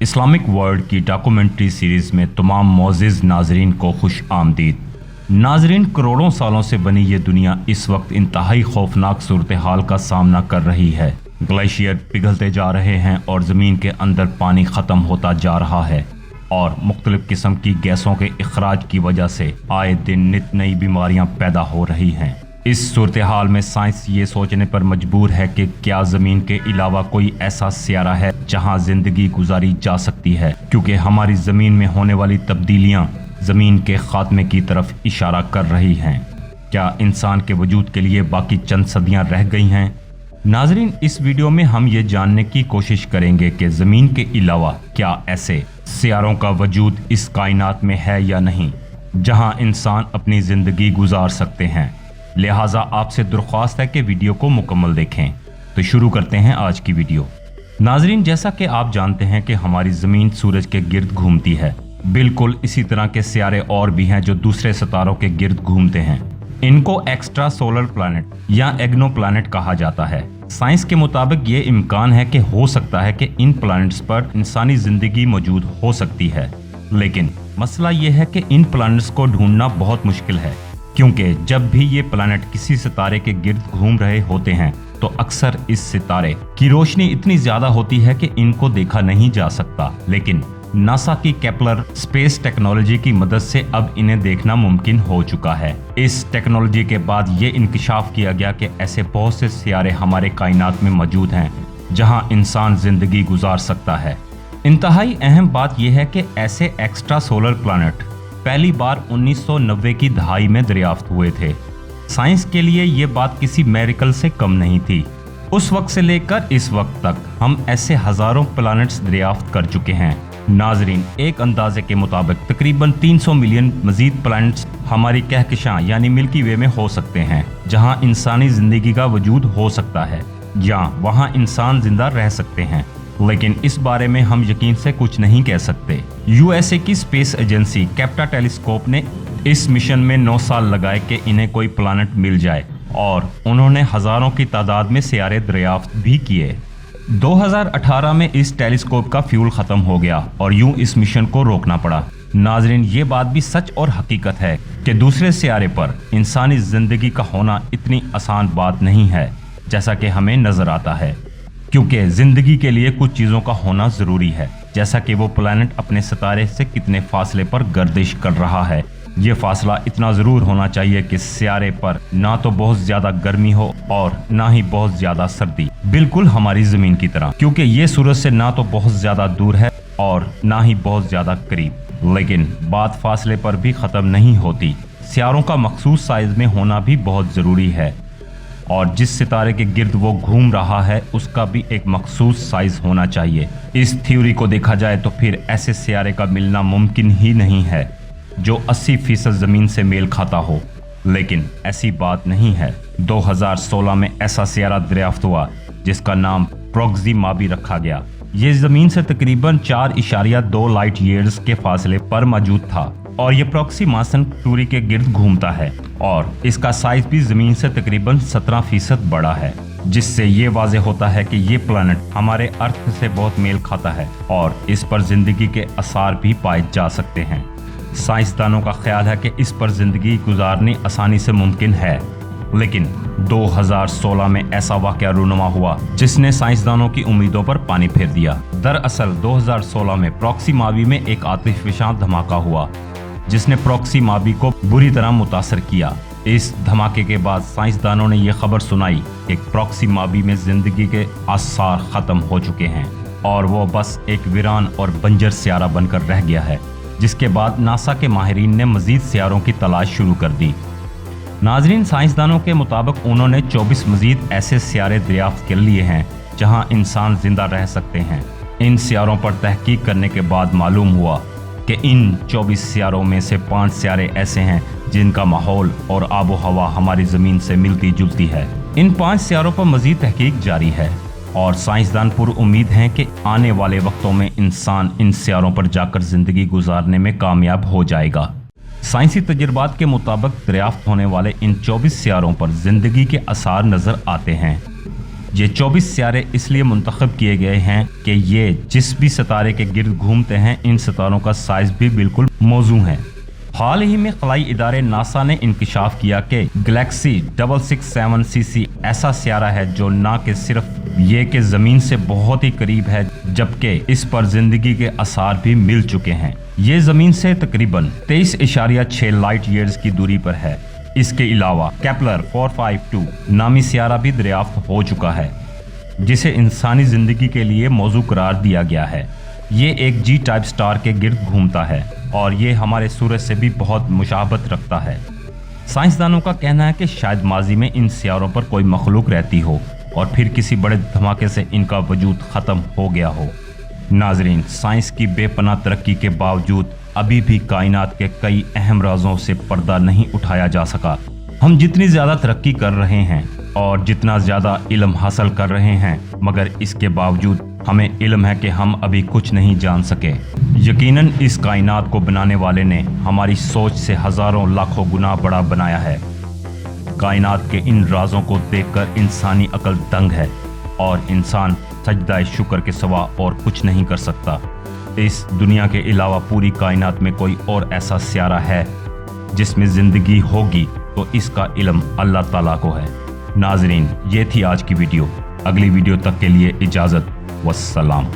Islamic world की documentary series में तमाम मोअज़्ज़िज़ नाज़रीन को खुश आमदीद। नाज़रीन, करोड़ों सालों से बनी ये दुनिया इस वक्त इंतहाई खौफनाक सूरत हाल का सामना कर रही है। ग्लेशियर पिघलते जा रहे हैं और ज़मीन के अंदर पानी ख़त्म होता जा रहा है और मुख्तलिफ किस्म की गैसों के इखराज की वजह से आए दिन नित नई बीमारियां पैदा हो रही हैं। इस सूरत हाल में साइंस ये सोचने पर मजबूर है कि क्या ज़मीन के अलावा कोई ऐसा सियारा है जहां ज़िंदगी गुजारी जा सकती है, क्योंकि हमारी ज़मीन में होने वाली तब्दीलियां ज़मीन के खात्मे की तरफ इशारा कर रही हैं। क्या इंसान के वजूद के लिए बाकी चंद सदियां रह गई हैं? नाजरीन, इस वीडियो में हम ये जानने की कोशिश करेंगे कि ज़मीन के अलावा क्या ऐसे सियारों का वजूद इस कायनात में है या नहीं जहां इंसान अपनी ज़िंदगी गुजार सकते हैं। लिहाजा आपसे दरख्वास्त है कि वीडियो को मुकम्मल देखें। तो शुरू करते हैं आज की वीडियो। नाजरीन, जैसा कि आप जानते हैं कि हमारी ज़मीन सूरज के गिर्द घूमती है। बिल्कुल इसी तरह के सियारे और भी हैं जो दूसरे सितारों के गिर्द घूमते हैं। इनको एक्स्ट्रा सोलर प्लैनेट या एग्नो प्लैनेट कहा जाता है। साइंस के मुताबिक ये इम्कान है कि हो सकता है कि इन प्लैनेट्स पर इंसानी ज़िंदगी मौजूद हो सकती है, लेकिन मसला ये है कि इन प्लैनेट्स को ढूंढना बहुत मुश्किल है, क्योंकि जब भी ये प्लैनेट किसी सितारे के गिर्द घूम रहे होते हैं तो अक्सर इस सितारे की रोशनी इतनी ज्यादा होती है कि इनको देखा नहीं जा सकता। लेकिन नासा की केपलर स्पेस टेक्नोलॉजी की मदद से अब इन्हें देखना मुमकिन हो चुका है। इस टेक्नोलॉजी के बाद ये इंकशाफ किया गया कि ऐसे बहुत से सियारे हमारे कायनात में मौजूद हैं जहां इंसान जिंदगी गुजार सकता है। इंतहाई अहम बात यह है कि ऐसे एक्स्ट्रा सोलर प्लैनेट पहली बार 1990 की दहाई में दरियाफ्त हुए थे। साइंस के लिए ये बात किसी मेरिकल से कम नहीं थी। उस वक्त से लेकर इस वक्त तक हम ऐसे हजारों प्लैनेट्स दरियाफ्त कर चुके हैं। नाजरीन, एक अंदाजे के मुताबिक तकरीबन 300 मिलियन मजीद प्लैनेट्स हमारी कहकशां यानी मिल्की वे में हो सकते हैं, जहां इंसानी जिंदगी का वजूद हो सकता है या वहां इंसान जिंदा रह सकते हैं, लेकिन इस बारे में हम यकीन से कुछ नहीं कह सकते। यूएसए की स्पेस एजेंसी केप्टा टेलीस्कोप ने इस मिशन में 9 साल लगाए कि इन्हें कोई प्लैनेट मिल जाए और उन्होंने हजारों की तादाद में सियारे दरियाफ्त भी किए। 2018 में इस टेलीस्कोप का फ्यूल खत्म हो गया और यूं इस मिशन को रोकना पड़ा। नाजरीन, ये बात भी सच और हकीकत है कि दूसरे सियारे पर इंसानी जिंदगी का होना इतनी आसान बात नहीं है जैसा कि हमें नजर आता है, क्योंकि जिंदगी के लिए कुछ चीजों का होना जरूरी है, जैसा कि वो प्लैनेट अपने सितारे से कितने फासले पर गर्दिश कर रहा है। ये फासला इतना जरूर होना चाहिए कि सियारे पर ना तो बहुत ज्यादा गर्मी हो और ना ही बहुत ज्यादा सर्दी, बिल्कुल हमारी जमीन की तरह, क्योंकि ये सूरज से ना तो बहुत ज्यादा दूर है और ना ही बहुत ज्यादा करीब। लेकिन बात फासले पर भी खत्म नहीं होती। सियारों का मखसूस साइज में होना भी बहुत जरूरी है और जिस सितारे के गिर्द वो घूम रहा है उसका भी एक मखसूस साइज होना चाहिए। इस थ्योरी को देखा जाए तो फिर ऐसे सियारे का मिलना मुमकिन ही नहीं है जो 80% जमीन से मेल खाता हो, लेकिन ऐसी बात नहीं है। 2016 में ऐसा सियारा दरियाफ्त हुआ जिसका नाम प्रोक्सिमा भी रखा गया। ये जमीन से तकरीबन 4.2 लाइट ईयर्स के फासले पर मौजूद था और ये प्रोक्सिमा सेंटूरी के गिर्द घूमता है और इसका साइज भी जमीन से तकरीबन 17% बड़ा है, जिससे ये वाज़ेह होता है कि ये प्लैनेट हमारे अर्थ से बहुत मेल खाता है और इस पर जिंदगी के आसार भी पाए जा सकते हैं। साइंसदानों का ख्याल है कि इस पर जिंदगी गुजारनी आसानी से मुमकिन है, लेकिन 2016 में ऐसा वाकया रूनुमा हुआ जिसने साइंसदानों की उम्मीदों पर पानी फेर दिया। दरअसल 2016 में प्रोक्सिमावी में एक आतिशफशां धमाका हुआ जिसने प्रोक्सिमावी को बुरी तरह मुतासर किया। इस धमाके के बाद साइंसदानों ने यह खबर सुनाई कि प्रोक्सिमावी में जिंदगी के आसार खत्म हो चुके हैं और वो बस एक वीरान और बंजर सियारा बनकर रह गया है, जिसके बाद नासा के माहिरीन ने मजीद सियारों की तलाश शुरू कर दी। नाजरीन, साइंसदानों के मुताबिक उन्होंने 24 मजीद ऐसे सियारे दरियाफ्त कर लिए हैं जहां इंसान जिंदा रह सकते हैं। इन सियारों पर तहकीक करने के बाद मालूम हुआ कि इन 24 सियारों में से 5 सियारे ऐसे हैं जिनका माहौल और आबो हवा हमारी ज़मीन से मिलती जुलती है। इन 5 सियारों पर मजीद तहकीक जारी है और साइंसदान पुरुम्मीद हैं कि आने वाले वक्तों में इंसान इन सियारों पर जाकर ज़िंदगी गुजारने में कामयाब हो जाएगा। साइंसी तजुर्बात के मुताबिक दरियाफ्त होने वाले इन 24 सियारों पर जिंदगी के आसार नजर आते हैं। ये 24 सितारे इसलिए मुंतखब किए गए हैं कि ये जिस भी सितारे के गिर्द घूमते हैं इन सितारों का साइज भी बिल्कुल मौजू है। हाल ही में खलाई इदारे नासा ने इंकशाफ किया कि गैलेक्सी 667cc ऐसा सियारा है जो ना कि सिर्फ ये कि ज़मीन से बहुत ही करीब है जबकि इस पर जिंदगी के आसार भी मिल चुके हैं। ये ज़मीन से तकरीबन 23.6 लाइट ईयर्स की दूरी पर है। इसके अलावा केपलर 452 नामी सियारा भी दरियाफ्त हो चुका है जिसे इंसानी जिंदगी के लिए मौजू करार दिया गया है। ये एक जी टाइप स्टार के गिर्द घूमता है और ये हमारे सूरज से भी बहुत मुशाबत रखता है। साइंसदानों का कहना है कि शायद माजी में इन सियारों पर कोई मखलूक रहती हो और फिर किसी बड़े धमाके से इनका वजूद ख़त्म हो गया हो। नाजरीन, साइंस की बेपनाह तरक्की के बावजूद अभी भी कायनात के कई अहम राजों से पर्दा नहीं उठाया जा सका। हम जितनी ज़्यादा तरक्की कर रहे हैं और जितना ज़्यादा इल्म हासिल कर रहे हैं मगर इसके बावजूद हमें इल्म है कि हम अभी कुछ नहीं जान सके। यकीनन इस कायनात को बनाने वाले ने हमारी सोच से हज़ारों लाखों गुना बड़ा बनाया है। कायनात के इन राजों को देखकर इंसानी अक्ल दंग है और इंसान सजदा शुक्र के सिवा और कुछ नहीं कर सकता। इस दुनिया के अलावा पूरी कायनात में कोई और ऐसा सियारा है जिसमें ज़िंदगी होगी तो इसका इल्म अल्लाह ताला को है। नाजरीन, ये थी आज की वीडियो। अगली वीडियो तक के लिए इजाज़त, वस्सलाम।